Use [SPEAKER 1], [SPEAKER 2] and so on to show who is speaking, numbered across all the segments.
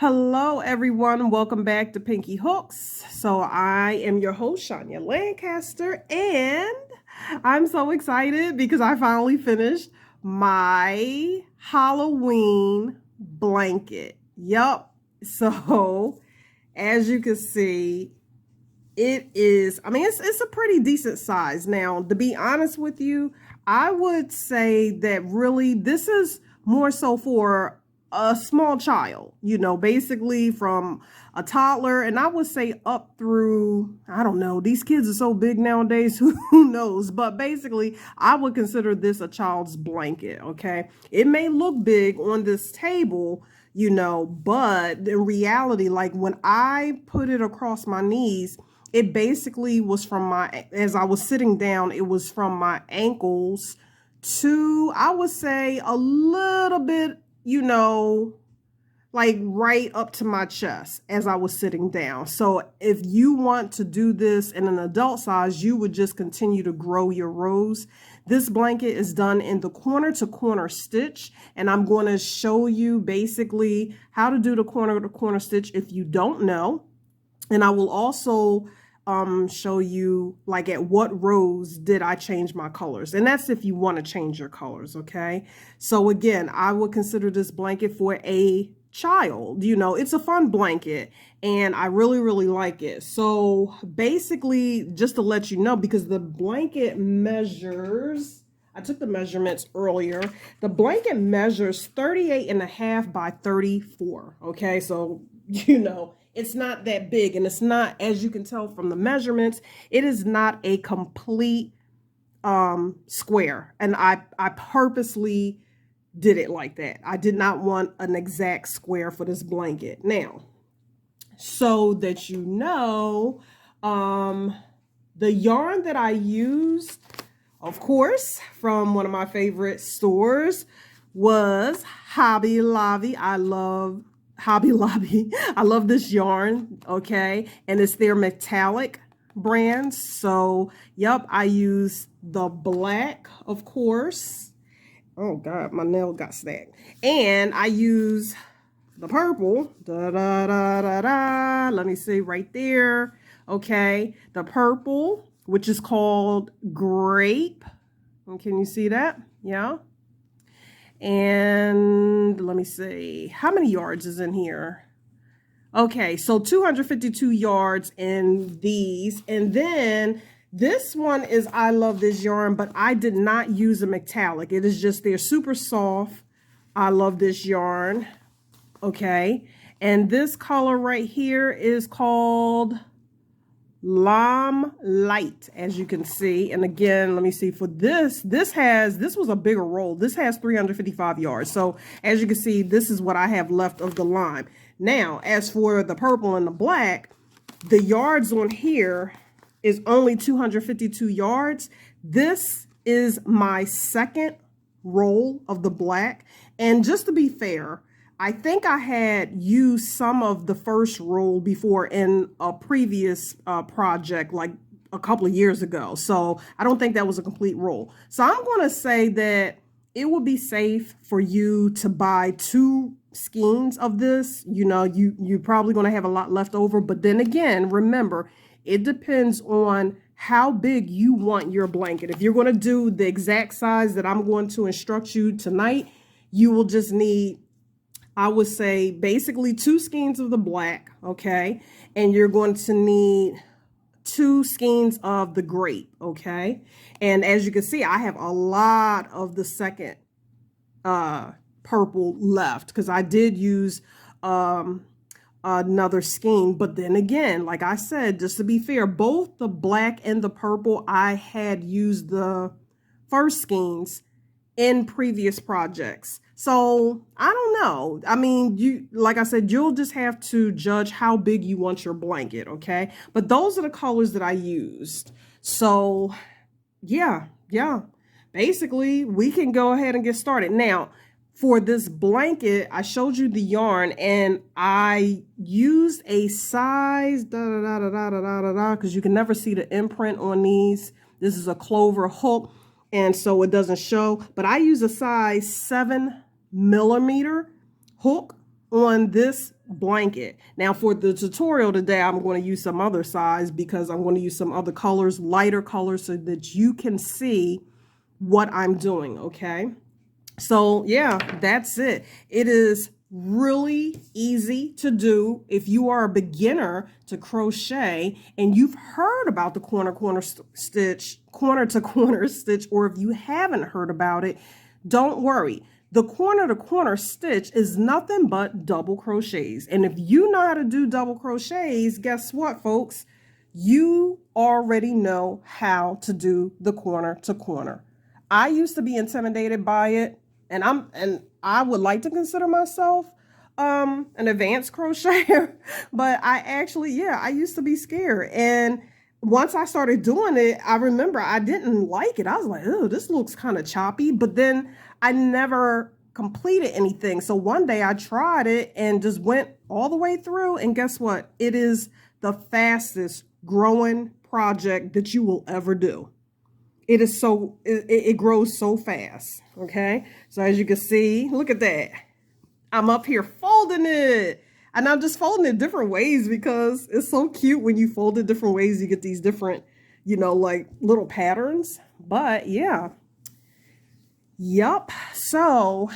[SPEAKER 1] Hello, everyone. Welcome back to Pinky Hooks. So I am your host, Shania Lancaster, and I'm so excited because I finally finished my Halloween blanket. Yup. So as you can see, it's a pretty decent size. Now, to be honest with you, I would say that really this is more so for a small child, basically from a toddler, and I would say up through, I don't know, these kids are so big nowadays, who knows, but basically I would consider this a child's blanket. Okay, it may look big on this table, but in reality, like when I put it across my knees, it basically was as I was sitting down, it was from my ankles to, I would say, a little bit, like right up to my chest as I was sitting down. So if you want to do this in an adult size, you would just continue to grow your rows. This blanket is done in the corner to corner stitch, and I'm going to show you basically how to do the corner to corner stitch if you don't know. And I will also show you like at what rows did I change my colors, and that's if you want to change your colors. Okay, so again, I would consider this blanket for a child. It's a fun blanket and I really like it. So basically, just to let you know, because the blanket measures, I took the measurements earlier, the blanket measures 38.5 by 34. Okay, so it's not that big, and it's not, as you can tell from the measurements, it is not a complete square. And I purposely did it like that. I did not want an exact square for this blanket. Now, so that the yarn that I used, of course, from one of my favorite stores was Hobby Lobby. I love Hobby Lobby. I love this yarn, okay? And it's their metallic brand. So, yep, I use the black, of course. Oh, God, my nail got snagged. And I use the purple. Let me see right there. Okay, the purple, which is called Grape. And can you see that? Yeah. And let me see, how many yards is in here? Okay, so 252 yards in these. And then this one is, I love this yarn, but I did not use a metallic. It is just, they're super soft. I love this yarn. Okay, and this color right here is called Lime Light, as you can see. And again, let me see, for this was a bigger roll. This has 355 yards. So as you can see, this is what I have left of the lime. Now, as for the purple and the black, the yards on here is only 252 yards. This is my second roll of the black. And just to be fair, I think I had used some of the first roll before in a previous project, like a couple of years ago. So I don't think that was a complete roll. So I'm going to say that it would be safe for you to buy 2 skeins of this. You're probably going to have a lot left over. But then again, remember, it depends on how big you want your blanket. If you're going to do the exact size that I'm going to instruct you tonight, you will just need, I would say, basically 2 skeins of the black, okay? And you're going to need 2 skeins of the grape, okay? And as you can see, I have a lot of the second purple left because I did use another skein. But then again, like I said, just to be fair, both the black and the purple, I had used the first skeins in previous projects. So I don't know. I mean, like I said, you'll just have to judge how big you want your blanket, okay? But those are the colors that I used. So yeah. Basically, we can go ahead and get started. Now, for this blanket, I showed you the yarn, and I used a size because you can never see the imprint on these. This is a clover hook, and so it doesn't show, but I use a size 7mm hook on this blanket. Now for the tutorial today, I'm going to use some other size because I'm going to use some other colors, lighter colors, so that you can see what I'm doing, okay? So yeah, that's it. It is really easy to do if you are a beginner to crochet and you've heard about the corner to corner stitch, or if you haven't heard about it, don't worry. The corner to corner stitch is nothing but double crochets. And if you know how to do double crochets, guess what, folks? You already know how to do the corner to corner. I used to be intimidated by it, and I would like to consider myself an advanced crocheter, but I used to be scared. And once I started doing it, I remember I didn't like it. I was like, oh, this looks kind of choppy, but then I never completed anything. So one day I tried it and just went all the way through, and guess what? It is the fastest growing project that you will ever do. It is so, it grows so fast. Okay. So as you can see, look at that. I'm up here folding it, and I'm just folding it different ways because it's so cute when you fold it different ways. You get these different, like little patterns. But yeah. Yup. So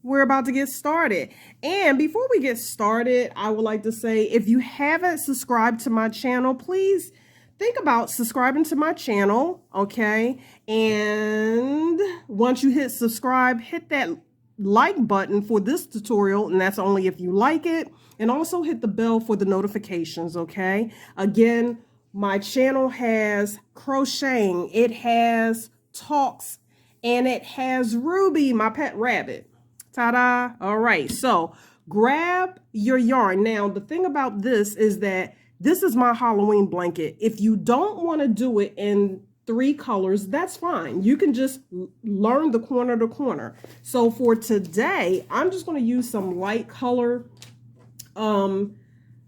[SPEAKER 1] we're about to get started. And before we get started, I would like to say, if you haven't subscribed to my channel, please think about subscribing to my channel, okay? And once you hit subscribe, hit that like button for this tutorial, and that's only if you like it. And also hit the bell for the notifications, okay? Again, my channel has crocheting, it has talks, and it has Ruby, my pet rabbit. Ta-da! All right, so grab your yarn. Now, the thing about this is that this is my Halloween blanket. If you don't want to do it in 3 colors, that's fine. You can just learn the corner to corner. So for today, I'm just going to use some light color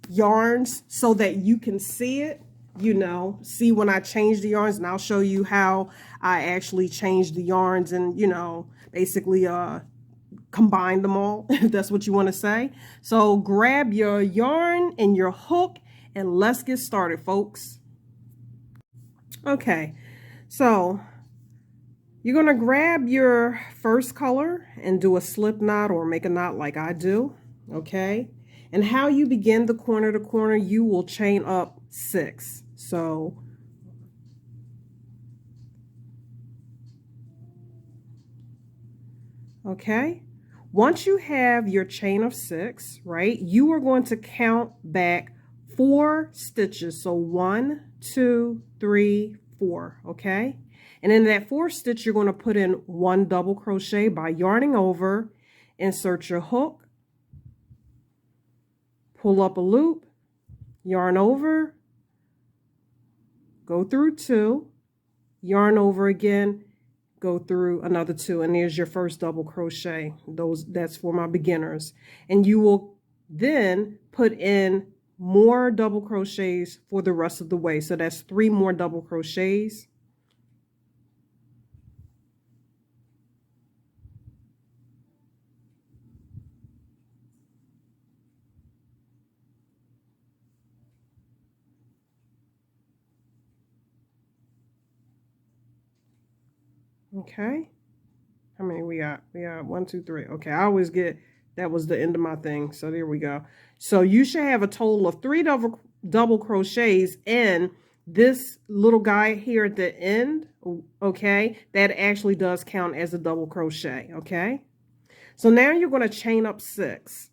[SPEAKER 1] yarns so that you can see it, see when I change the yarns, and I'll show you how I actually change the yarns and, basically combine them all, if that's what you want to say. So grab your yarn and your hook, and let's get started, folks. Okay, so you're going to grab your first color and do a slip knot or make a knot like I do, okay? And how you begin the corner to corner, you will chain up 6. So okay, once you have your chain of 6, right, you are going to count back 4 stitches. So 1, 2, 3, 4, okay? And in that 4th stitch, you're going to put in 1 double crochet by yarning over, insert your hook, pull up a loop, yarn over, go through 2, yarn over again, go through another 2, and there's your first double crochet. That's for my beginners. And you will then put in more double crochets for the rest of the way. So that's 3 more double crochets. Okay, how many we got? We got 1, 2, 3. Okay, I always get that was the end of my thing. So there we go. So you should have a total of 3 double crochets in this little guy here at the end. Okay, that actually does count as a double crochet. Okay, so now you're going to chain up 6.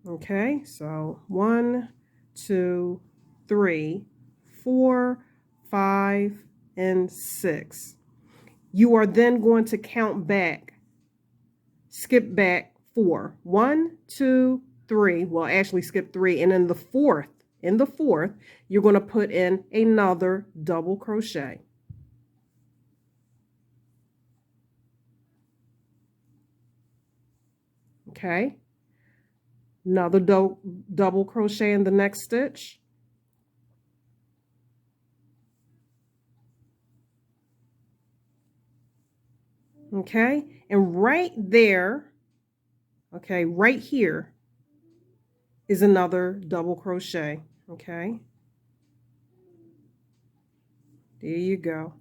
[SPEAKER 1] Okay, so 1, 2, 3, 4, 5, and 6. You are then going to count back, skip back 4. 1, 2, 3. Well, actually skip 3. And in the fourth, you're going to put in another double crochet. Okay. Another double crochet in the next stitch. Okay, and right there, okay, right here, is another double crochet. Okay, there you go.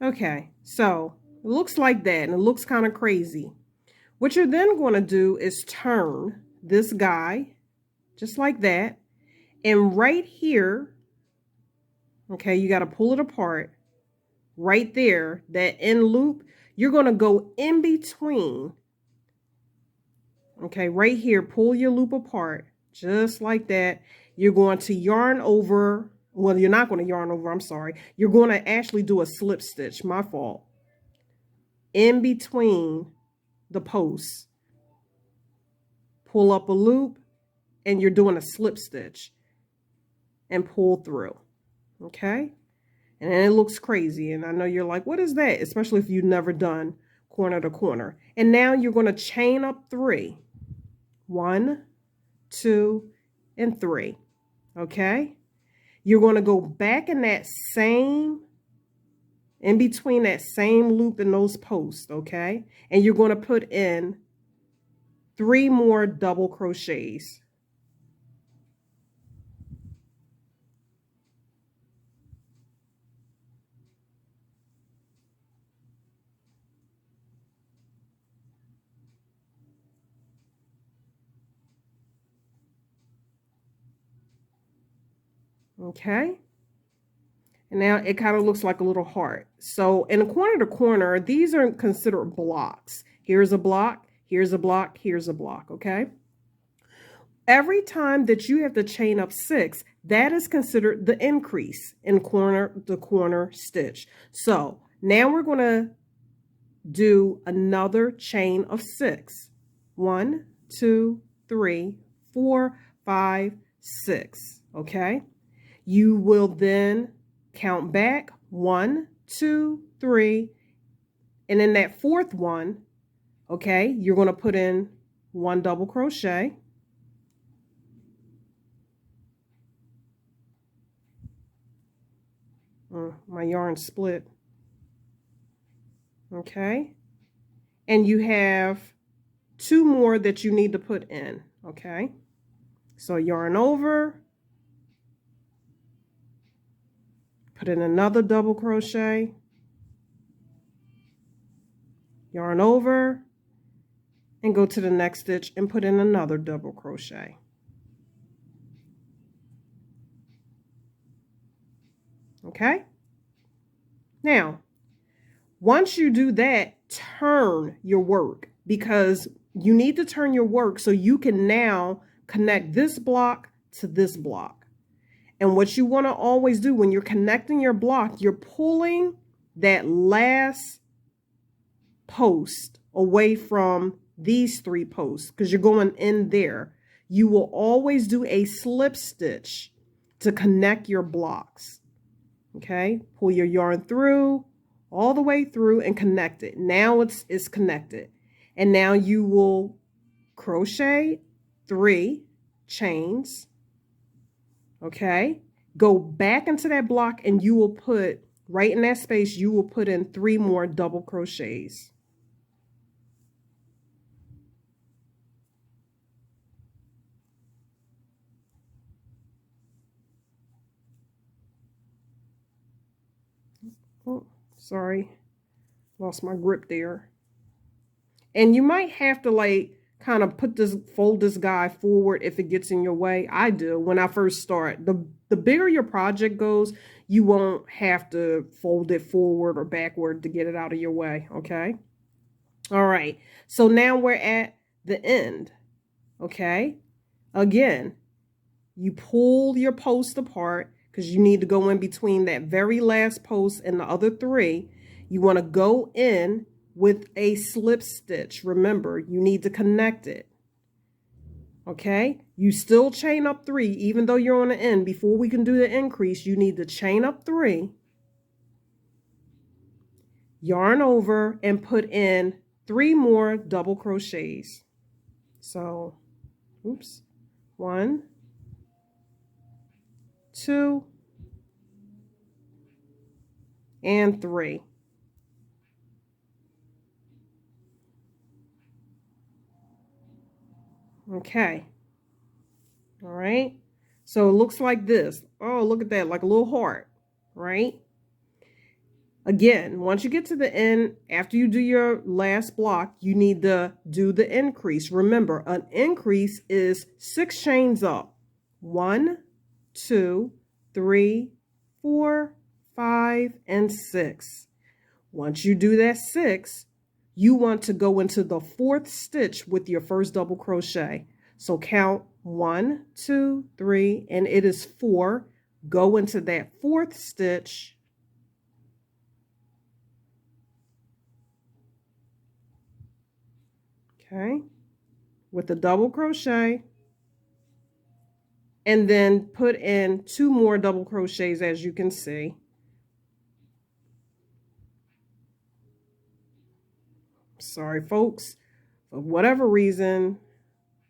[SPEAKER 1] Okay, so it looks like that, and it looks kind of crazy. What you're then going to do is turn this guy just like that, and right here, okay, you got to pull it apart. Right there, that end loop, you're going to go in between. Okay, right here, pull your loop apart just like that. You're going to yarn over. Well, you're not going to yarn over, I'm sorry. You're going to actually do a slip stitch, my fault, in between the posts. Pull up a loop, and you're doing a slip stitch and pull through. Okay, and it looks crazy, and I know you're like, what is that? Especially if you've never done corner to corner. And now you're going to chain up 3. 1, 2, and 3. Okay, you're going to go back in that same, in between that same loop in those posts. Okay, and you're going to put in 3 more double crochets. Okay, and now it kind of looks like a little heart. So in a corner to corner, these are considered blocks. Here's a block, here's a block, here's a block, okay? Every time that you have to chain up 6, that is considered the increase in corner to corner stitch. So now we're going to do another chain of 6. 1, 2, 3, 4, 5, 6, okay? You will then count back 1, 2, 3, and in that 4th one, okay, you're going to put in 1 double crochet. My yarn split. Okay, and you have 2 more that you need to put in. Okay, so yarn over, put in another double crochet, yarn over, and go to the next stitch and put in another double crochet. Okay, now once you do that, turn your work, because you need to turn your work so you can now connect this block to this block. And what you want to always do when you're connecting your block, you're pulling that last post away from these 3 posts, because you're going in there. You will always do a slip stitch to connect your blocks. Okay, pull your yarn through all the way through and connect it. Now it's connected, and now you will crochet 3 chains. Okay, go back into that block, and you will put right in that space, you will put in 3 more double crochets. Oh, sorry, lost my grip there. And you might have to like kind of fold this guy forward if it gets in your way. I do when I first start. The bigger your project goes, you won't have to fold it forward or backward to get it out of your way. Okay. All right. So now we're at the end. Okay. Again, you pull your post apart because you need to go in between that very last post and the other 3. You want to go in with a slip stitch. Remember, you need to connect it. Okay, you still chain up 3 even though you're on the end. Before we can do the increase, you need to chain up 3, yarn over, and put in 3 more double crochets. So, oops, 1, 2, and 3. Okay. All right. So it looks like this. Oh, look at that, like a little heart, right? Again, once you get to the end, after you do your last block, you need to do the increase. Remember, an increase is 6 chains up. 1, 2, 3, 4, 5, and 6. Once you do that 6, you want to go into the 4th stitch with your first double crochet. So count 1, 2, 3, and it is 4. Go into that 4th stitch. Okay, with the double crochet, and then put in 2 more double crochets, as you can see. Sorry, folks, for whatever reason,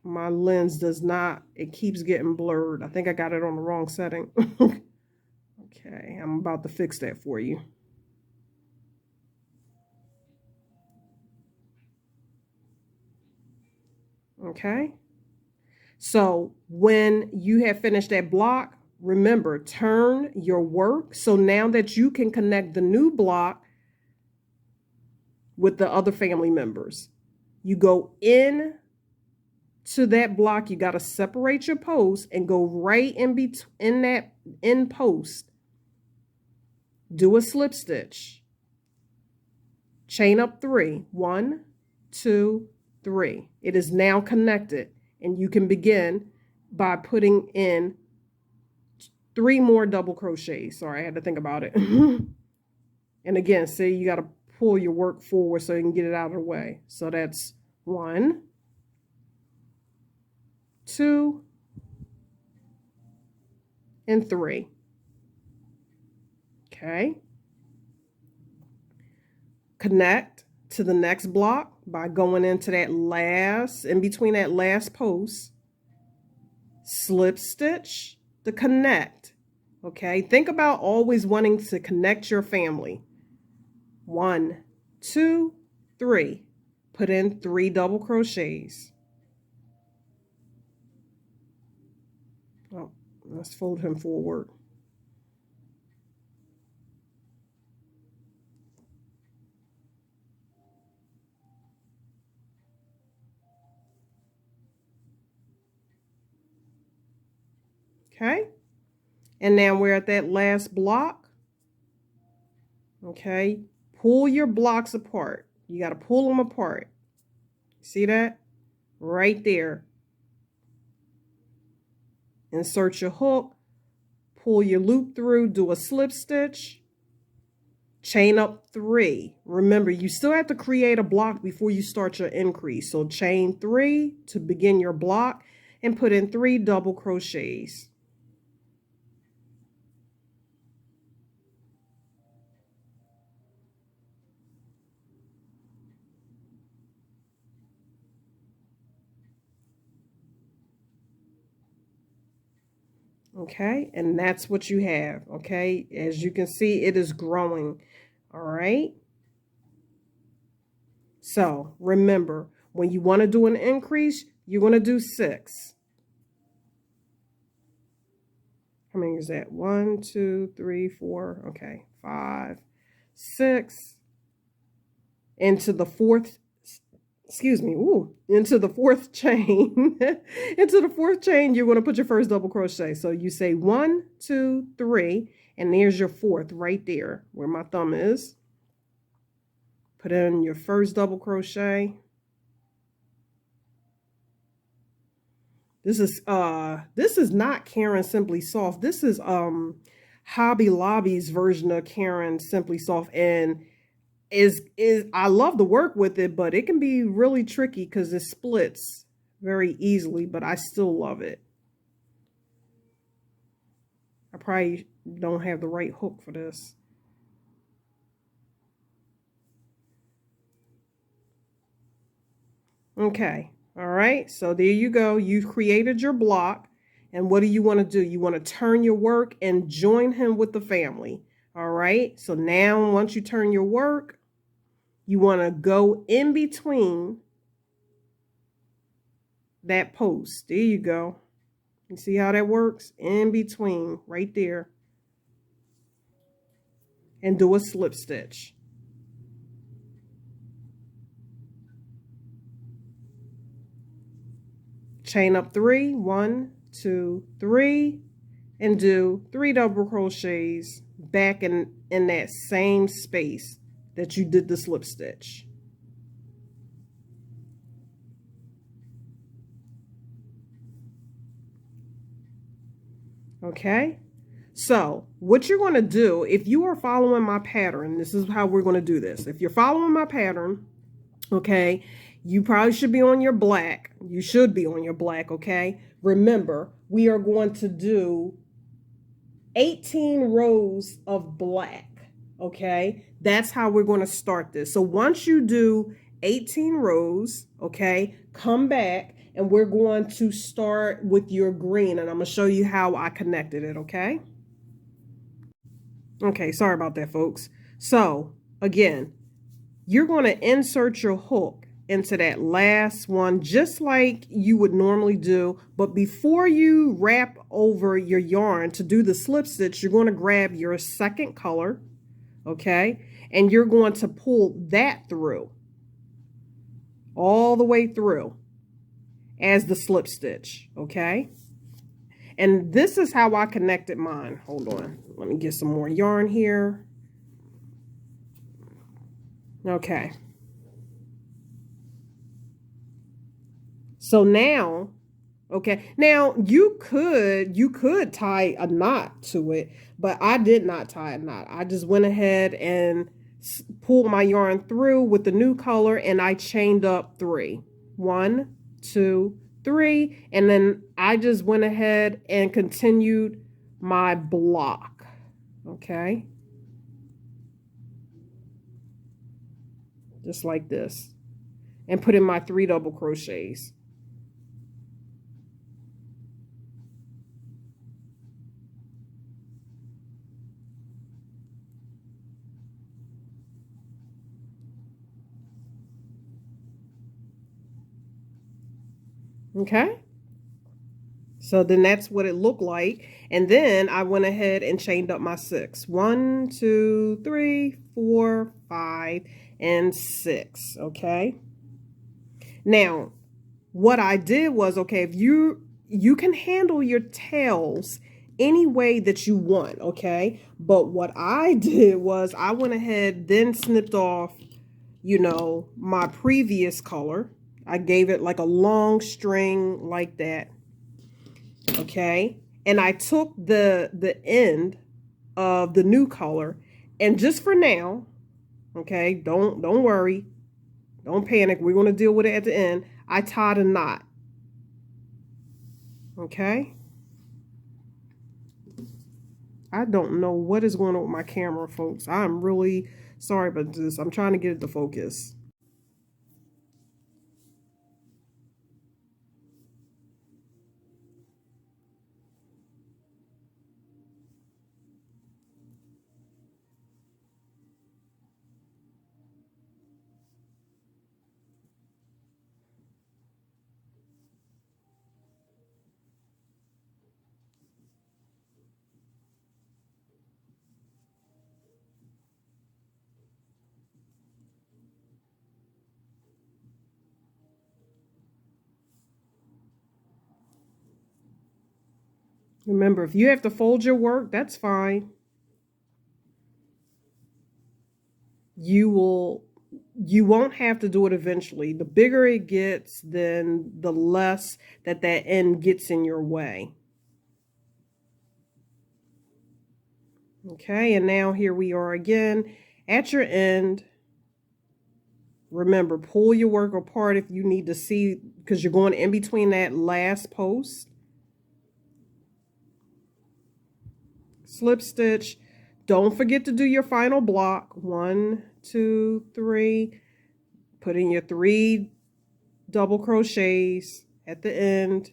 [SPEAKER 1] my lens does not, it keeps getting blurred. I think I got it on the wrong setting. Okay, I'm about to fix that for you. Okay, so when you have finished that block, remember, turn your work. So now that you can connect the new block with the other family members, you go in to that block. You got to separate your post and go right in between, in that end post. Do a slip stitch, chain up 3, 1, 2, 3. It is now connected, and you can begin by putting in 3 more double crochets. Sorry, I had to think about it. And again, see, you got to pull your work forward so you can get it out of the way. So that's 1, 2, and 3. Okay. Connect to the next block by going into that last, in between that last post, slip stitch to connect. Okay, think about always wanting to connect your family. 1, 2, 3. Put in 3 double crochets. Oh, let's fold him forward. Okay, and now we're at that last block. Okay, pull your blocks apart. You got to pull them apart. See that? Right there. Insert your hook, pull your loop through, do a slip stitch, chain up 3. Remember, you still have to create a block before you start your increase. So chain 3 to begin your block and put in 3 double crochets. Okay, and that's what you have. Okay, as you can see, it is growing. All right. So remember, when you want to do an increase, you're going to do 6. How many is that? 1, 2, 3, 4. Okay, 5, 6. Into the 4th, excuse me, into the 4th chain. Into the 4th chain, you're going to put your first double crochet. So you say 1, 2, 3, and there's your 4th right there where my thumb is. Put in your first double crochet. This is not Karen Simply Soft. This is Hobby Lobby's version of Karen Simply Soft, and is I love to work with it, but it can be really tricky because it splits very easily, but I still love it. I probably don't have the right hook for this. Okay, all right, so there you go. You've created your block, and what do you want to do? You want to turn your work and join him with the family. All right, so now once you turn your work, you want to go in between that post. There you go. You see how that works? In between, right there. And do a slip stitch. Chain up 3, 1, 2, 3, and do 3 double crochets back in that same space that you did the slip stitch. Okay, so what you're going to do, if you are following my pattern, this is how we're going to do this. If you're following my pattern, okay, you probably should be on your black. You should be on your black, okay? Remember, we are going to do 18 rows of black, okay? That's how we're going to start this. So once you do 18 rows, okay, come back and we're going to start with your green, and I'm going to show you how I connected it, okay? Okay, sorry about that, folks. So again, you're going to insert your hook into that last one just like you would normally do, but before you wrap over your yarn to do the slip stitch, you're going to grab your second color, okay, and you're going to pull that through all the way through as the slip stitch, okay? And this is how I connected mine. Hold on, let me get some more yarn here. Okay, so now, okay, now you could tie a knot to it, but I did not tie a knot. I just went ahead and pulled my yarn through with the new color, and I chained up 3. 1, 2, 3, and then I just went ahead and continued my block. Okay, just like this, and put in my 3 double crochets. Okay, so then that's what it looked like. And then I went ahead and chained up my 6. 1, 2, 3, 4, 5, and 6. Okay, now what I did was, okay, if you can handle your tails any way that you want, okay, but what I did was I went ahead then snipped off, you know, my previous color. I gave it like a long string like that, okay, and I took the end of the new color, and just for now, okay, don't worry, don't panic, we're going to deal with it at the end. I tied a knot. Okay, I don't know what is going on with my camera, folks. I'm really sorry about this. I'm trying to get it to focus. Remember, if you have to fold your work, that's fine. You won't have to do it eventually. The bigger it gets, then the less that end gets in your way. Okay, and now here we are again at your end. Remember, pull your work apart if you need to see, because you're going in between that last post. Slip stitch. Don't forget to do your final block. 1, 2, 3. Put in your 3 double crochets at the end.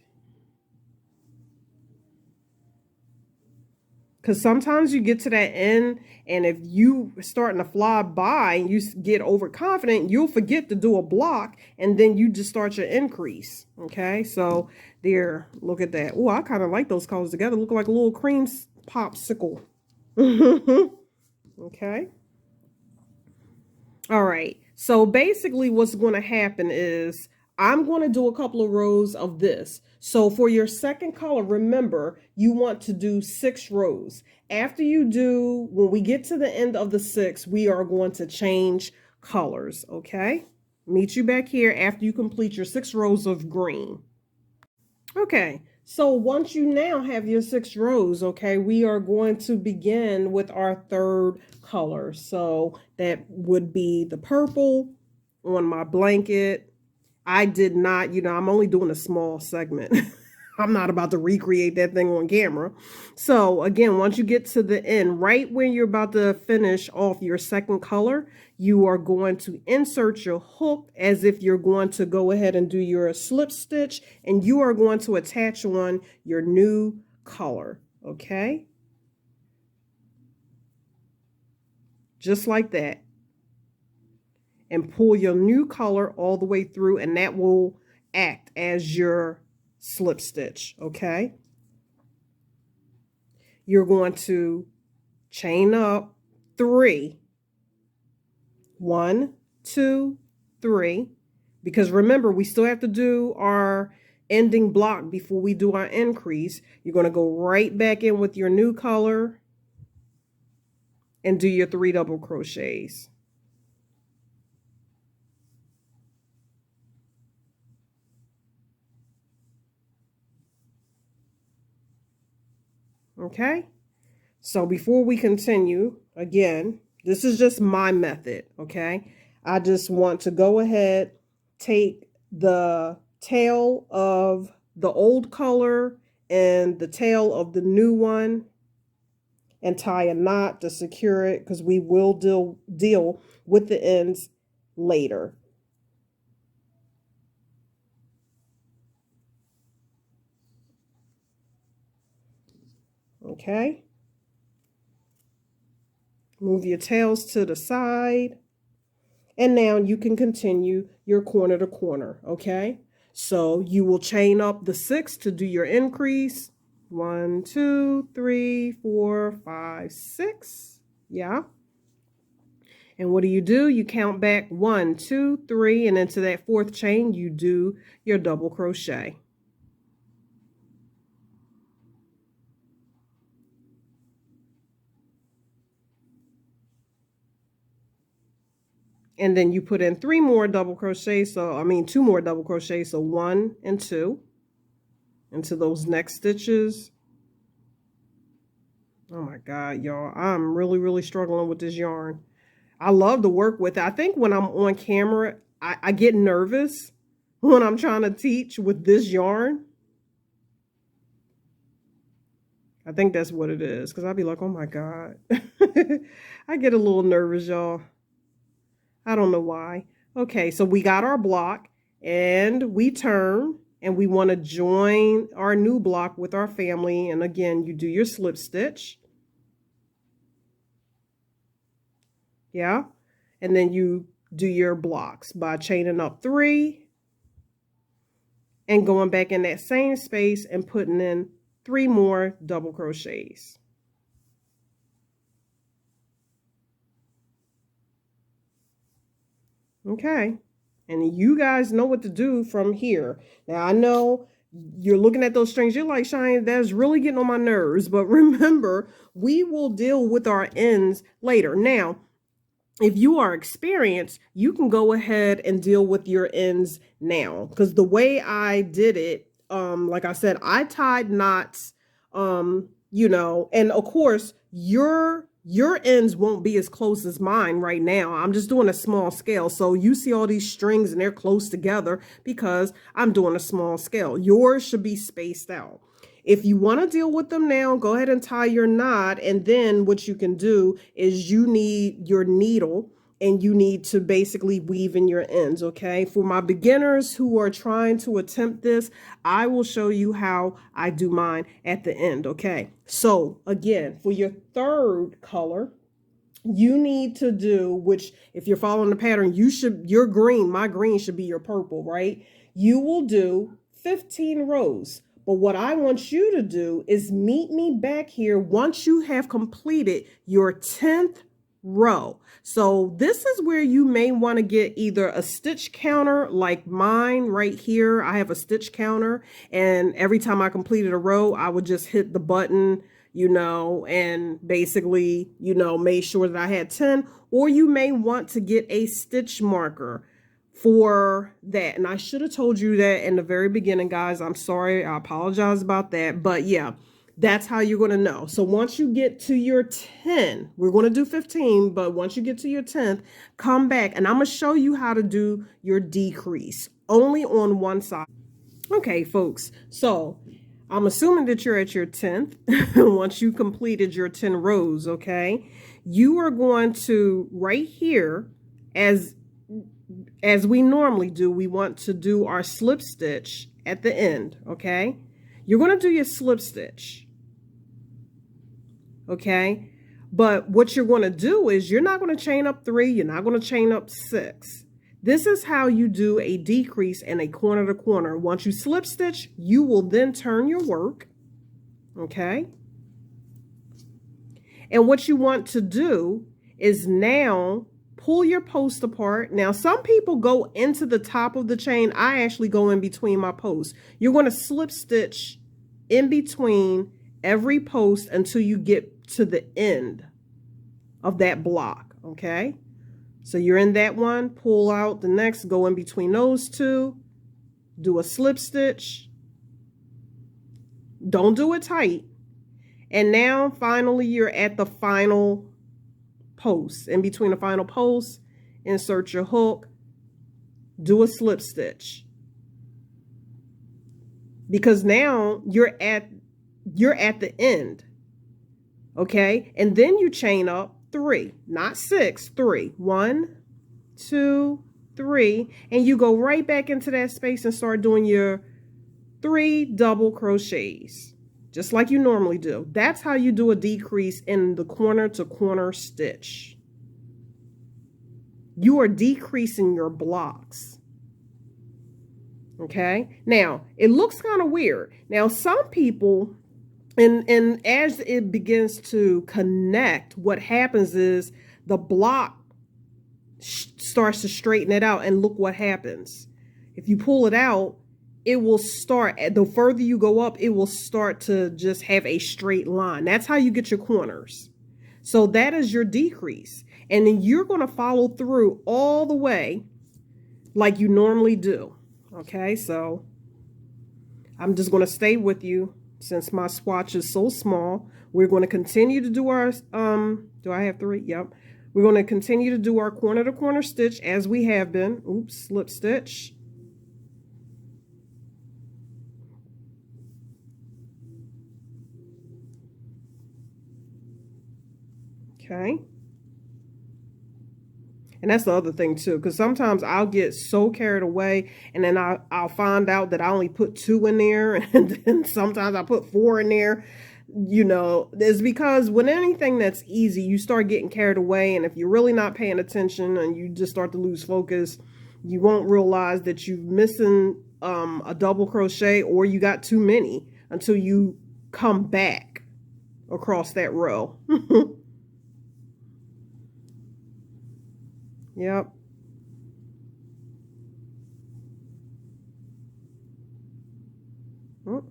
[SPEAKER 1] Because sometimes you get to that end, and if you starting to fly by and you get overconfident, you'll forget to do a block, and then you just start your increase. Okay, so there, look at that. Oh, I kind of like those colors together. Look like a little cream popsicle. Okay. All right. So basically what's going to happen is I'm going to do a couple of rows of this. So for your second color, remember, you want to do 6 rows. After you do, when we get to the end of the 6, we are going to change colors. Okay. Meet you back here after you complete your 6 rows of green. Okay. So once you now have your 6 rows, okay, we are going to begin with our third color. So that would be the purple on my blanket. I did not, I'm only doing a small segment. I'm not about to recreate that thing on camera. So again, once you get to the end, right when you're about to finish off your second color, you are going to insert your hook as if you're going to go ahead and do your slip stitch, and you are going to attach on your new color. Okay. Just like that. And pull your new color all the way through, and that will act as your slip stitch. Okay. You're going to chain up 3. 1, 2, 3. Because remember, we still have to do our ending block before we do our increase. You're going to go right back in with your new color and do your 3 double crochets. Okay, so before we continue, again, this is just my method, okay? I just want to go ahead, take the tail of the old color and the tail of the new one and tie a knot to secure it, because we will deal with the ends later. Okay. Move your tails to the side. And now you can continue your corner to corner, okay? So you will chain up the 6 to do your increase. 1, 2, 3, 4, 5, 6. Yeah. And what do? You count back 1, 2, 3, and into that 4th chain, you do your double crochet. And then you put in 3 more double crochets. 2 more double crochets. So 1 and 2 into those next stitches. Oh my God, y'all. I'm really, really struggling with this yarn. I love to work with it. I think when I'm on camera, I get nervous when I'm trying to teach with this yarn. I think that's what it is, because I'll be like, oh my God. I get a little nervous, y'all. I don't know why. Okay, so we got our block and we turn and we want to join our new block with our family. And again, you do your slip stitch. Yeah. And then you do your blocks by chaining up 3 and going back in that same space and putting in 3 more double crochets. Okay. And you guys know what to do from here. Now, I know you're looking at those strings. You're like, Cheyenne, that's really getting on my nerves. But remember, we will deal with our ends later. Now, if you are experienced, you can go ahead and deal with your ends now. Because the way I did it, like I said, I tied knots, and of course, your ends won't be as close as mine right now. I'm just doing a small scale. So you see all these strings and they're close together because I'm doing a small scale. Yours should be spaced out. If you want to deal with them now, go ahead and tie your knot. And then what you can do is you need your needle and you need to basically weave in your ends, okay? For my beginners who are trying to attempt this, I will show you how I do mine at the end, okay? So again, for your third color, you need to do, which if you're following the pattern, your green, my green should be your purple, right? You will do 15 rows. But what I want you to do is meet me back here once you have completed your 10th row. So this is where you may want to get either a stitch counter like mine right here. I have a stitch counter, and every time I completed a row, I would just hit the button, and basically, made sure that I had 10, or you may want to get a stitch marker for that. And I should have told you that in the very beginning, guys. I'm sorry. I apologize about that. But yeah, that's how you're going to know. So once you get to your 10, we're going to do 15, but once you get to your 10th, come back and I'm going to show you how to do your decrease only on one side. Okay, folks. So I'm assuming that you're at your 10th. Once you completed your 10 rows, okay, you are going to right here, as we normally do, we want to do our slip stitch at the end, okay? You're going to do your slip stitch, okay? But what you're going to do is you're not going to chain up 3, you're not going to chain up 6. This is how you do a decrease and a corner to corner. Once you slip stitch, you will then turn your work, okay? And what you want to do is now pull your post apart. Now, some people go into the top of the chain. I actually go in between my posts. You're going to slip stitch in between every post until you get to the end of that block, okay? So you're in that one, pull out the next, go in between those two, do a slip stitch. Don't do it tight. And now finally you're at the final post. In between the final post, insert your hook, do a slip stitch. Because now you're at the end. Okay? And then you chain up 3, not 6, 3. 1, 2, 3, and you go right back into that space and start doing your 3 double crochets, just like you normally do. That's how you do a decrease in the corner to corner stitch. You are decreasing your blocks. Okay? Now, it looks kind of weird. Now, some people, and as it begins to connect, what happens is the block starts to straighten it out, and look what happens. If you pull it out, it will start, the further you go up, it will start to just have a straight line. That's how you get your corners. So that is your decrease. And then you're going to follow through all the way like you normally do. Okay, so I'm just going to stay with you since my swatch is so small. We're going to continue to do our, do I have 3? Yep. We're going to continue to do our corner to corner stitch as we have been. Oops, slip stitch. Okay. And that's the other thing too, because sometimes I'll get so carried away and then I'll find out that I only put 2 in there, and then sometimes I put 4 in there. It's because when anything that's easy, you start getting carried away, and if you're really not paying attention and you just start to lose focus, you won't realize that you're missing a double crochet, or you got too many until you come back across that row. Yep. Oh.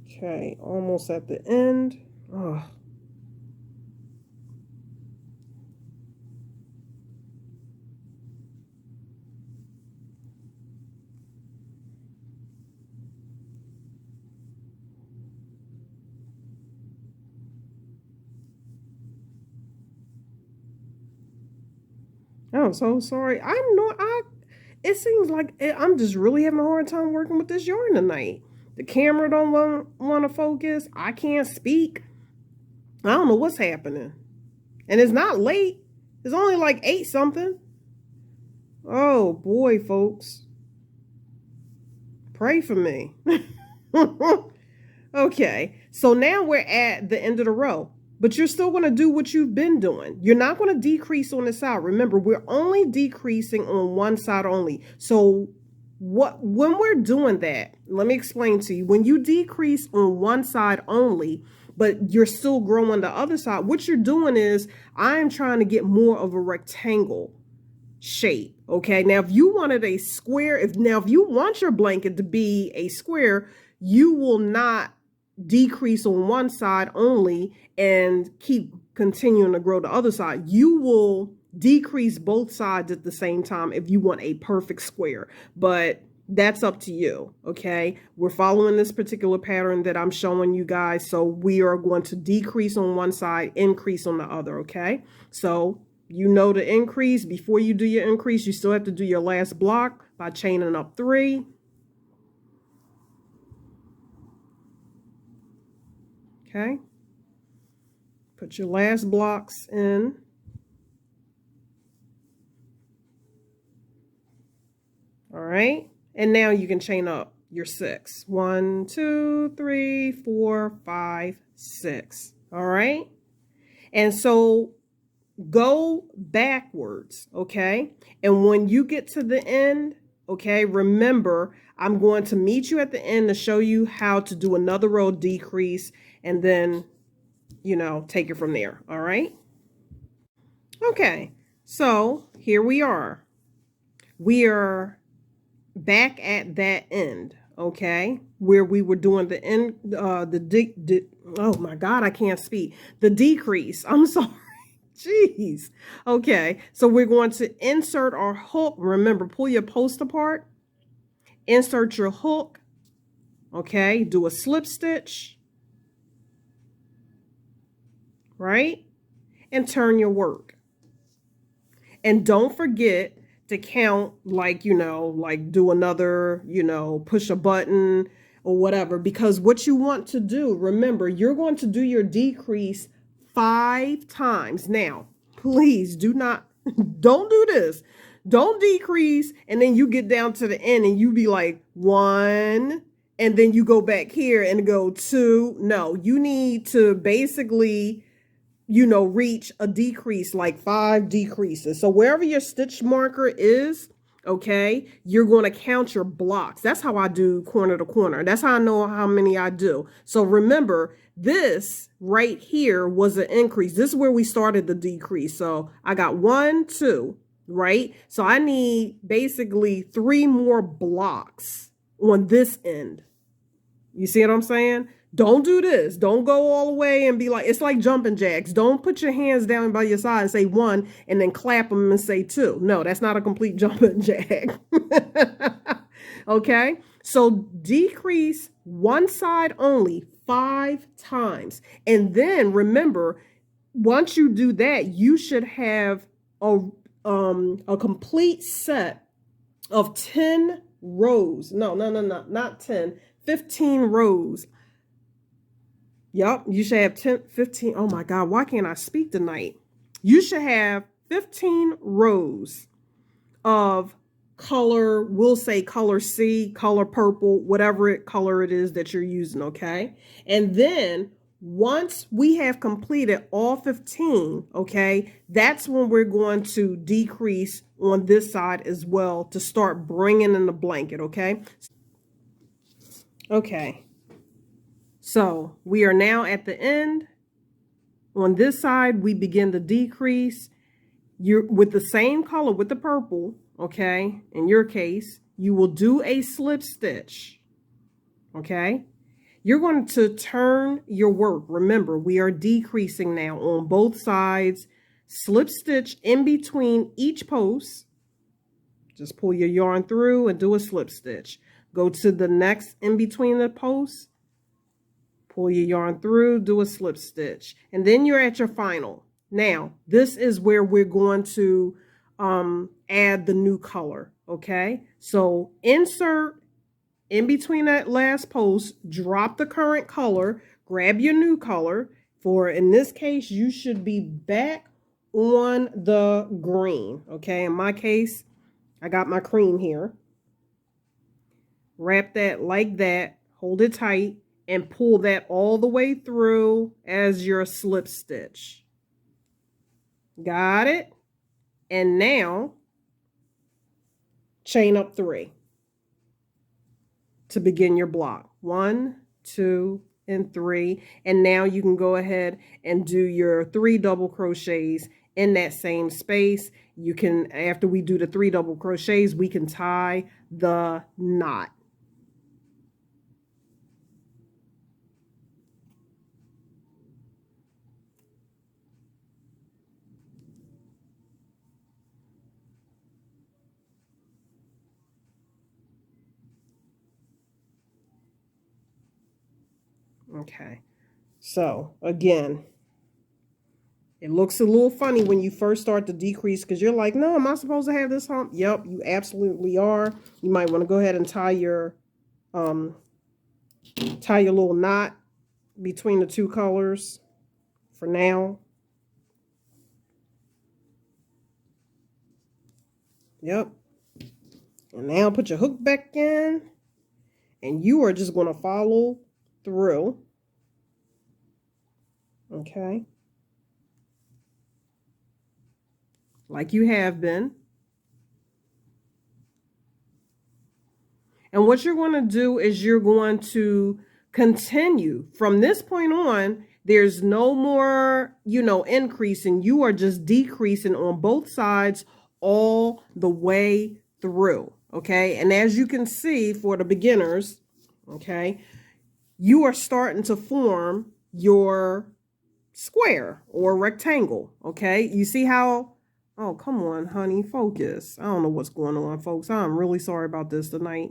[SPEAKER 1] Okay, almost at the end. Oh. I'm so sorry. it seems like I'm just really having a hard time working with this yarn tonight. The camera don't want to focus. I can't speak. I don't know what's happening. And it's not late. It's only like 8 something. Oh boy, folks. Pray for me. Okay, so now we're at the end of the row, but you're still going to do what you've been doing. You're not going to decrease on the side. Remember, we're only decreasing on one side only. So when we're doing that, let me explain to you. When you decrease on one side only, but you're still growing the other side, what you're doing is I am trying to get more of a rectangle shape. Okay, now if you wanted a square, if you want your blanket to be a square, you will not decrease on one side only and keep continuing to grow the other side. You will decrease both sides at the same time if you want a perfect square, but that's up to you. Okay, we're following this particular pattern that I'm showing you guys, so we are going to decrease on one side, increase on the other. Okay, so you know the increase. Before you do your increase, you still have to do your last block by chaining up 3. Okay, put your last blocks in. All right, and now you can chain up your 6. 1, 2, 3, 4, 5, 6. All right, and so go backwards. Okay, and when you get to the end, okay, remember I'm going to meet you at the end to show you how to do another row decrease, and then, you know, take it from there. All right. Okay, so here we are. We are back at that end, okay, where we were doing the end, oh my God, I can't speak. The decrease. I'm sorry. Jeez. Okay, so we're going to insert our hook. Remember, pull your post apart, insert your hook. Okay, do a slip stitch, right? And turn your work. And don't forget to count, like, you know, like do another, you know, push a button or whatever, because what you want to do, remember, you're going to do your decrease 5 times. Now, please don't do this. Don't decrease and then you get down to the end and you be like 1, and then you go back here and go 2. No, you need to basically, you know, reach a decrease, like 5 decreases. So wherever your stitch marker is, okay, you're going to count your blocks. That's how I do corner to corner. That's how I know how many I do. So remember, this right here was an increase. This is where we started the decrease. So I got 1, 2, right? So I need basically 3 more blocks on this end. You see what I'm saying? Don't do this. Don't go all the way and be like, it's like jumping jacks. Don't put your hands down by your side and say 1 and then clap them and say 2. No, that's not a complete jumping jack. Okay, so decrease one side only 5 times. And then remember, once you do that, you should have a complete set of 10 rows. No, not 10, 15 rows. Yep, you should have 10, 15. Oh my God, why can't I speak tonight? You should have 15 rows of color, we'll say color C, color purple, whatever color it is that you're using, okay? And then once we have completed all 15, okay, that's when we're going to decrease on this side as well to start bringing in the blanket, okay? Okay. So we are now at the end. On this side, we begin the decrease. You're with the same color, with the purple, okay? In your case, you will do a slip stitch, okay? You're going to turn your work. Remember, we are decreasing now on both sides. Slip stitch in between each post. Just pull your yarn through and do a slip stitch. Go to the next in between the posts. Pull your yarn through, do a slip stitch, and then you're at your final. Now, this is where we're going to add the new color, Okay, so insert in between that last post, drop the current color, grab your new color. For in this case, you should be back on the green. Okay, in my case, I got my cream here. Wrap that like that, hold it tight, and pull that all the way through as your slip stitch. Got it? And now, chain up 3 to begin your block. 1, 2, and 3. And now you can go ahead and do your 3 double crochets in that same space. You can, after we do the 3 double crochets, we can tie the knot. Okay, so again, it looks a little funny when you first start to decrease because you're like, no, am I supposed to have this hump? Yep, you absolutely are. You might want to go ahead and tie your little knot between the 2 colors for now. Yep. And now put your hook back in, and you are just going to follow through. Okay. Like you have been. And what you're going to do is you're going to continue from this point on. There's no more, increasing. You are just decreasing on both sides all the way through. Okay. And as you can see for the beginners, okay, you are starting to form your square or rectangle. Okay. You see how, oh, come on, honey, focus. I don't know what's going on, folks. I'm really sorry about this tonight.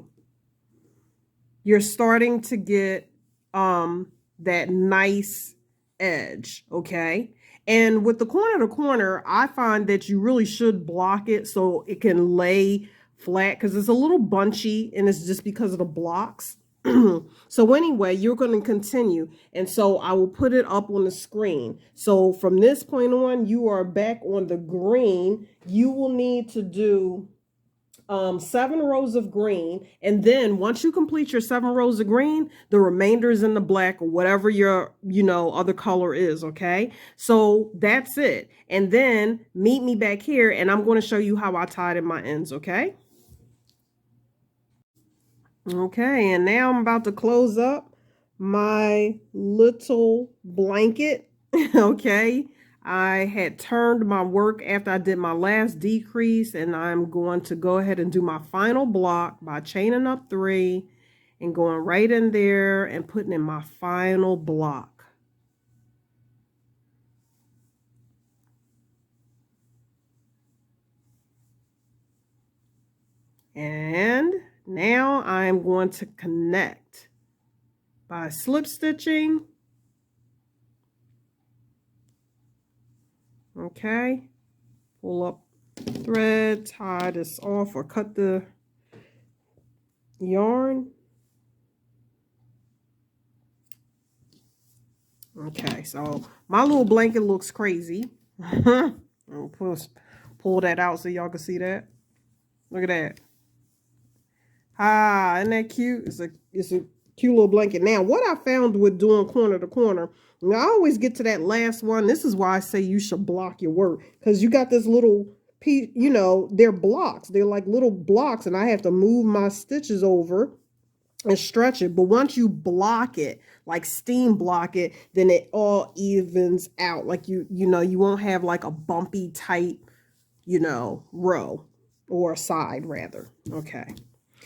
[SPEAKER 1] You're starting to get that nice edge, okay? And with the corner to corner, I find that you really should block it so it can lay flat because it's a little bunchy and it's just because of the blocks. So anyway, you're going to continue. And so I will put it up on the screen. So from this point on, you are back on the green. You will need to do 7 rows of green, and then once you complete your 7 rows of green, the remainder is in the black or whatever your other color is. Okay, so that's it. And then meet me back here and I'm going to show you how I tied in my ends. Okay, and now I'm about to close up my little blanket. Okay, I had turned my work after I did my last decrease, and I'm going to go ahead and do my final block by chaining up 3 and going right in there and putting in my final block. And now I'm going to connect by slip stitching. Okay, pull up thread, tie this off or cut the yarn. Okay, so my little blanket looks crazy. I'll pull that out so y'all can see that. Look at that. Ah, isn't that cute? It's a cute little blanket. Now, what I found with doing corner to corner, I always get to that last one. This is why I say you should block your work, because you got this little piece, they're blocks. They're like little blocks, and I have to move my stitches over and stretch it. But once you block it, like steam block it, then it all evens out. Like you won't have like a bumpy tight, row or side rather. Okay.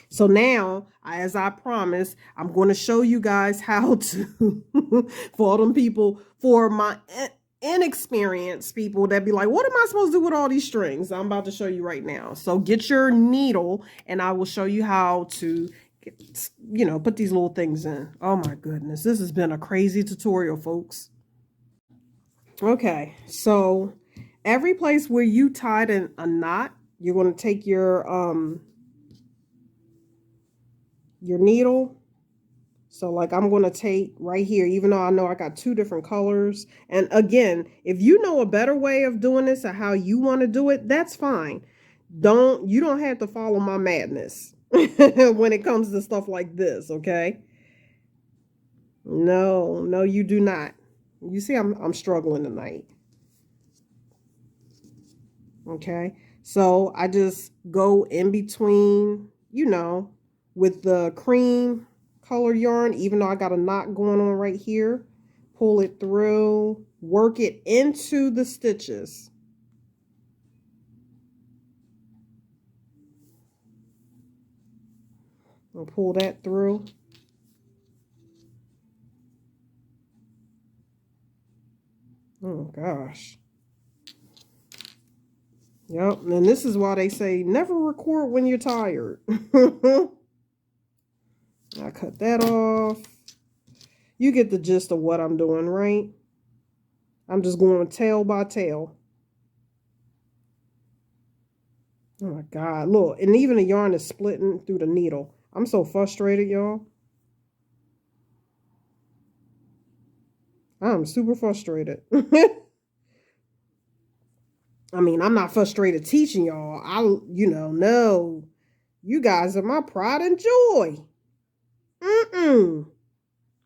[SPEAKER 1] So now, as I promised, I'm going to show you guys how to, for all them people, for my inexperienced people that be like, what am I supposed to do with all these strings? I'm about to show you right now. So get your needle and I will show you how to, put these little things in. Oh my goodness, this has been a crazy tutorial, folks. Okay, so every place where you tied in a knot, you're going to take your your needle. So like I'm going to take right here, even though I know I got two different colors. And again, if you know a better way of doing this or how you want to do it, that's fine. You don't have to follow my madness when it comes to stuff like this, okay? No, you do not. You see, I'm struggling tonight. Okay, so I just go in between, with the cream color yarn, even though I got a knot going on right here. Pull it through, work it into the stitches. And pull that through. Oh gosh. Yep, and this is why they say never record when you're tired. I cut that off. You get the gist of what I'm doing, right? I'm just going tail by tail. Oh my God, look, and even the yarn is splitting through the needle. I'm so frustrated, y'all. I'm super frustrated. I mean, I'm not frustrated teaching y'all. No. You guys are my pride and joy.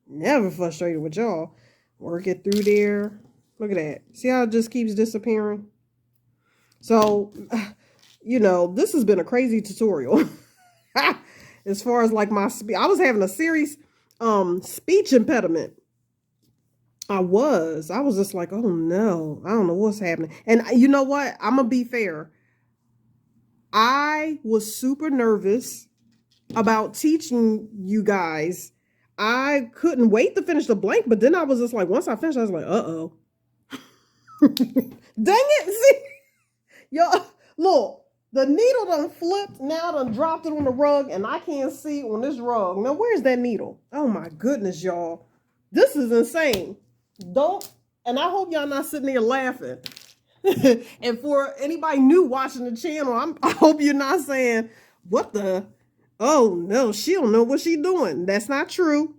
[SPEAKER 1] Never frustrated with y'all. Work it through there. Look at that. See how it just keeps disappearing? So, this has been a crazy tutorial. As far as like my speech, I was having a serious speech impediment. I was just like, oh no, I don't know what's happening. And you know what? I'm gonna be fair. I was super nervous about teaching you guys. I couldn't wait to finish the blank, but then I was just like, once I finished, I was like, uh-oh. Dang it. See? Yo, look, the needle done flipped, now done dropped it on the rug, and I can't see on this rug. Now, where's that needle? Oh my goodness, y'all. This is insane. And I hope y'all not sitting there laughing. And for anybody new watching the channel, I hope you're not saying, what the? Oh no, she don't know what she's doing. That's not true.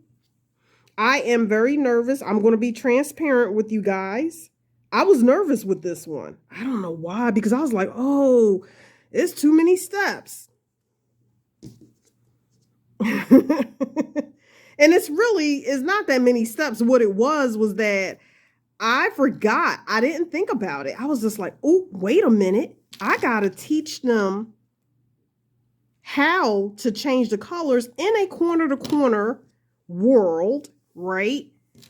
[SPEAKER 1] I am very nervous. I'm going to be transparent with you guys. I was nervous with this one. I don't know why, because I was like, oh, it's too many steps. And it's not that many steps. What it was that I forgot. I didn't think about it. I was just like, oh, wait a minute. I got to teach them how to change the colors in a corner to corner world, right?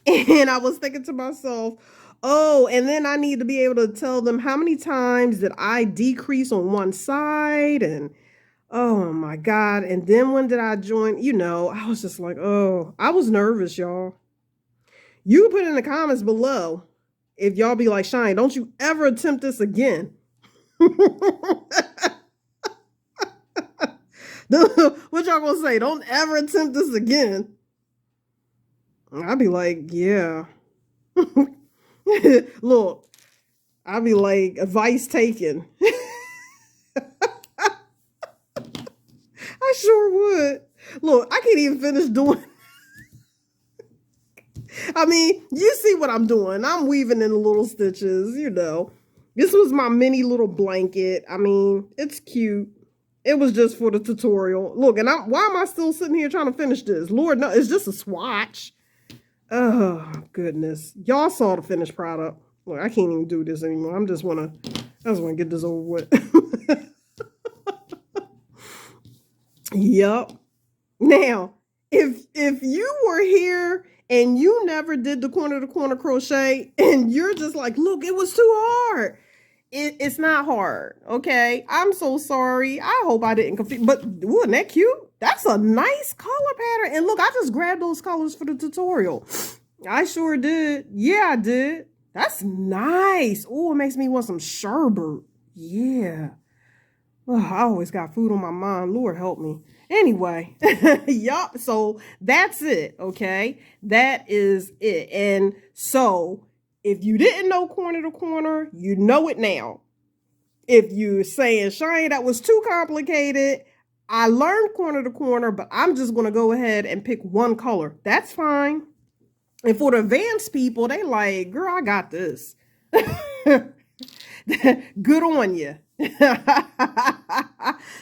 [SPEAKER 1] And I was thinking to myself, oh, and then I need to be able to tell them how many times did I decrease on one side, and oh my God. And then when did I join? I was just like, oh, I was nervous, y'all. You can put in the comments below if y'all be like, Shine, don't you ever attempt this again. What y'all gonna say? Don't ever attempt this again. I'd be like, yeah. Look, I'd be like, advice taken. I sure would. Look, I can't even finish doing. I mean, you see what I'm doing. I'm weaving in the little stitches, This was my mini little blanket. I mean, it's cute. It was just for the tutorial. Look, and why am I still sitting here trying to finish this? Lord, no, it's just a swatch. Oh, goodness. Y'all saw the finished product. Look, I can't even do this anymore. I just want to get this over with. Yep. Now, if you were here and you never did the corner to corner crochet and you're just like, look, it was too hard. It's not hard, okay? I'm so sorry. I hope I didn't confuse. But wasn't that cute? That's a nice color pattern. And look, I just grabbed those colors for the tutorial. I sure did. Yeah, I did. That's nice. Oh, it makes me want some sherbet. Yeah. Oh, I always got food on my mind. Lord help me. Anyway, yup. So that's it, okay? That is it. And so if you didn't know corner to corner, you know it now. If you're saying, Shine, that was too complicated, I learned corner to corner, but I'm just going to go ahead and pick one color. That's fine. And for the advanced people, they like, girl, I got this. Good on you.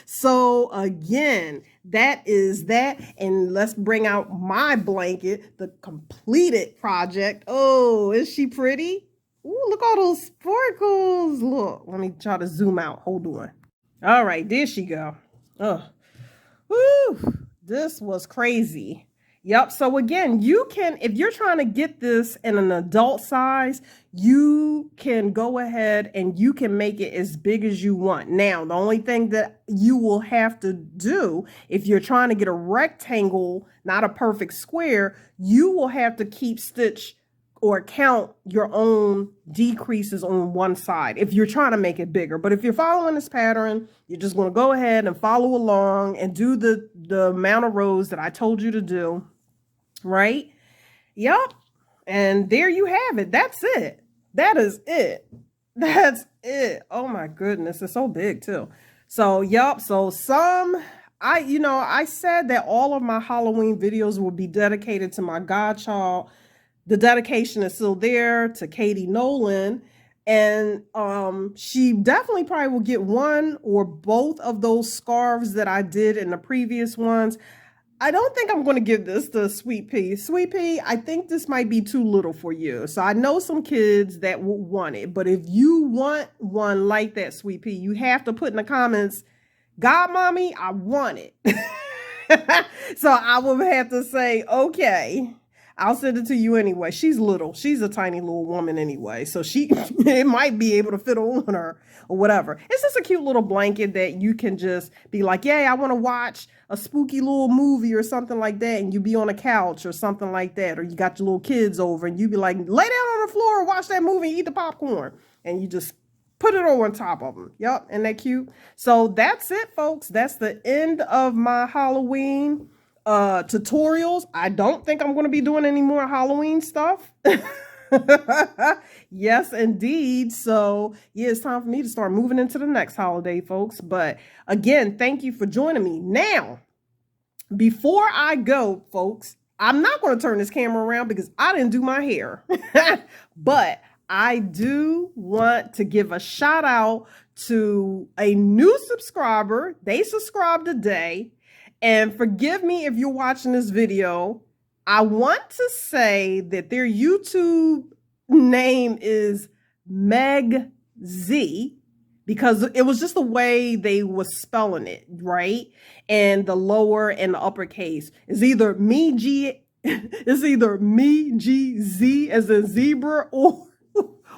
[SPEAKER 1] So again, that is that. And let's bring out my blanket, the completed project. Oh, is she pretty? Ooh, look all those sparkles. Look, let me try to zoom out. Hold on. All right, there she go. Oh, woo, this was crazy. Yep. So again, you can, if you're trying to get this in an adult size, you can go ahead and you can make it as big as you want. Now, the only thing that you will have to do if you're trying to get a rectangle, not a perfect square, you will have to keep stitch or count your own decreases on one side if you're trying to make it bigger. But if you're following this pattern, you're just going to go ahead and follow along and do the amount of rows that I told you to do. Right? Yep. And there you have it. That's it. That is it. That's it. Oh my goodness. It's so big too. So, yep. So I said that all of my Halloween videos will be dedicated to my godchild. The dedication is still there to Katie Nolan. And she definitely probably will get one or both of those scarves that I did in the previous ones. I don't think I'm going to give this to Sweet Pea. Sweet Pea, I think this might be too little for you. So I know some kids that will want it. But if you want one like that, Sweet Pea, you have to put in the comments, God, Mommy, I want it. So I will have to say, okay, I'll send it to you anyway. She's little. She's a tiny little woman anyway. So it might be able to fit on her or whatever. It's just a cute little blanket that you can just be like, yay, I want to watch a spooky little movie or something like that. And you be on a couch or something like that. Or you got your little kids over and you be like, lay down on the floor, watch that movie, eat the popcorn. And you just put it on top of them. Yep. Isn't that cute? So that's it, folks. That's the end of my Halloween tutorials. I don't think I'm going to be doing any more Halloween stuff. Yes, indeed. So yeah, it's time for me to start moving into the next holiday, folks. But again, thank you for joining me. Now, before I go, folks, I'm not going to turn this camera around because I didn't do my hair. But I do want to give a shout out to a new subscriber. They subscribed today. And forgive me if you're watching this video. I want to say that their YouTube name is Meg Z because it was just the way they was spelling it, right? And the lower and the uppercase is either me G as a zebra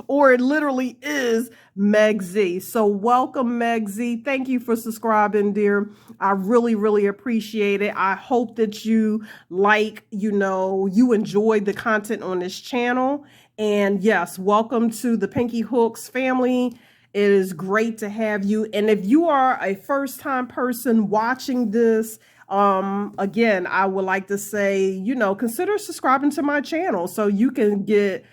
[SPEAKER 1] or it literally is Meg Z. So welcome, Meg Z. Thank you for subscribing, dear. I really, really appreciate it. I hope that you you enjoyed the content on this channel. And yes, welcome to the Pinky Hooks family. It is great to have you. And if you are a first-time person watching this, again, I would like to say, consider subscribing to my channel so you can get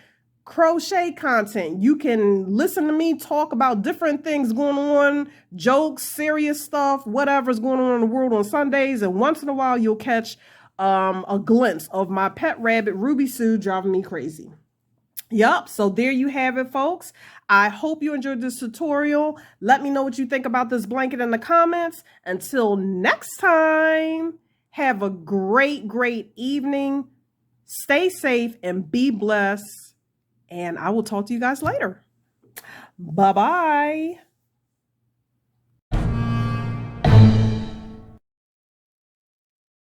[SPEAKER 1] crochet content. You can listen to me talk about different things going on, jokes, serious stuff, whatever's going on in the world on Sundays. And once in a while, you'll catch a glimpse of my pet rabbit, Ruby Sue, driving me crazy. Yup. So there you have it, folks. I hope you enjoyed this tutorial. Let me know what you think about this blanket in the comments. Until next time, have a great, great evening. Stay safe and be blessed. And I will talk to you guys later. Bye-bye.